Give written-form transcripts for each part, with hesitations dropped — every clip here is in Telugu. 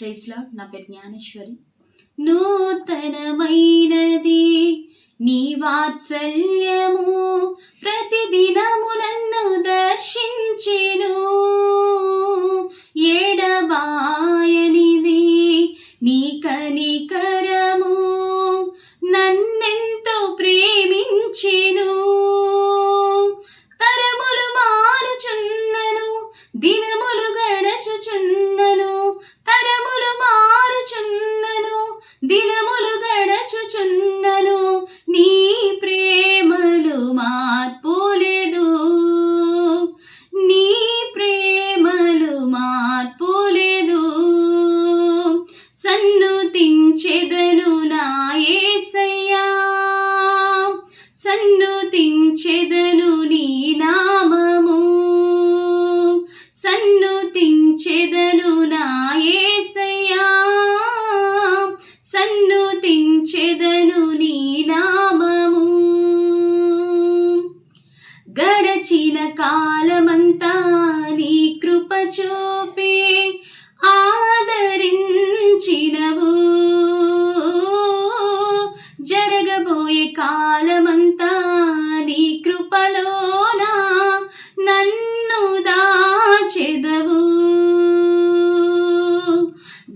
Praise lord. నా పేరు జ్ఞానేశ్వరి. నూతనమైనది నీ వాత్సల్యము, ప్రతిదినము నన్ను దర్శించెను. ఎడబాయనిది నీ కనికరము, నన్నెంతో ప్రేమించెను. తరములు మారుచున్నను, దినములు గడచుచున్నను. తరములు మారుచున్నను, దినములు గడచుచున్నను. నీ ప్రేమలు మార్పు లేదు, నీ ప్రేమలు మార్పు లేదు. సన్నుతించెదను నా యేసయ్యా, సన్నుతించెదను నీ నామము, సన్నుతించెదను నా యేసయ్యా, సన్నుతించెదను నీ నామము. గడచిన కాలమంతా నీ కృప చూపి ఆదరించినవు. జరగబోయే కాలమంతా నీ కృపలోన నన్ను దాచెదవు.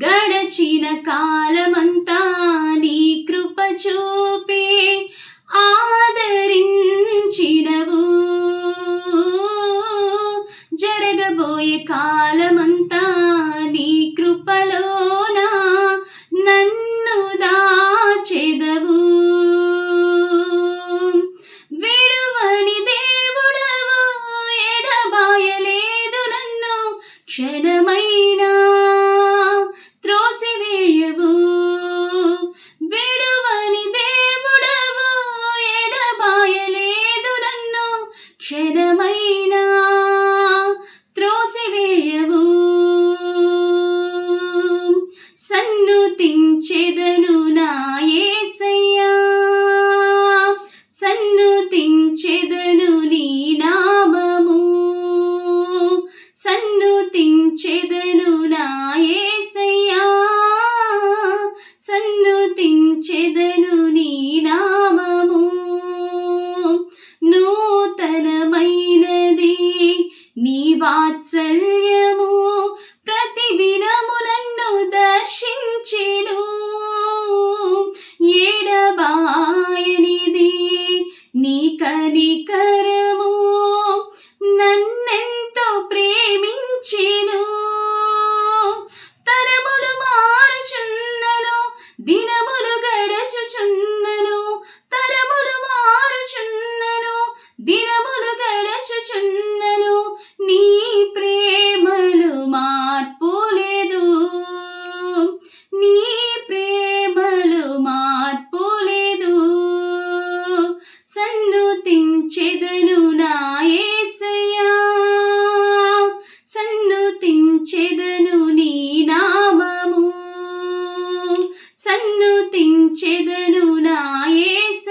గడచిన కాలమంతా నీ కృప చూపి ఆదరించినవు. జరగబోయే కాలమంతా నీ కృపలోన నన్ను దాచెదవు. విడువని దేవుడవు, ఎడబాయలేదు నన్ను క్షణమైనా త్రోసివేయవు. విడువని దేవుడవు, ఎడబాయలేదు నన్ను క్షణమైనా త్రోసివేయవు. సన్నుతించెదను నా యేసయ్యా, సన్నుతించెదను నీ నామము, సన్నుతించెదను నా యేసయ్యా, సన్నుతించెదను నీ నామము. నూతనమైనది నీ వాత్సల్యము, ప్రతిదినము నన్ను దర్శించెను. ఎడబాయనిది నీ కనికరము, నన్నెంతో ప్రేమించెను. తరములు మారుచున్నను, దినములు గడచుచున్నను. తరములు మారుచున్నను, దినములు గడచుచున్నను. నీ ప్రేమలు మార్పు లేదు, నీ ప్రేమలు మార్పు లేదు. సన్నుతించెదను నా యేసయ్యా, సన్నుతించెదను నీ నామము, సన్నుతించెదను నా యేసయ్యా,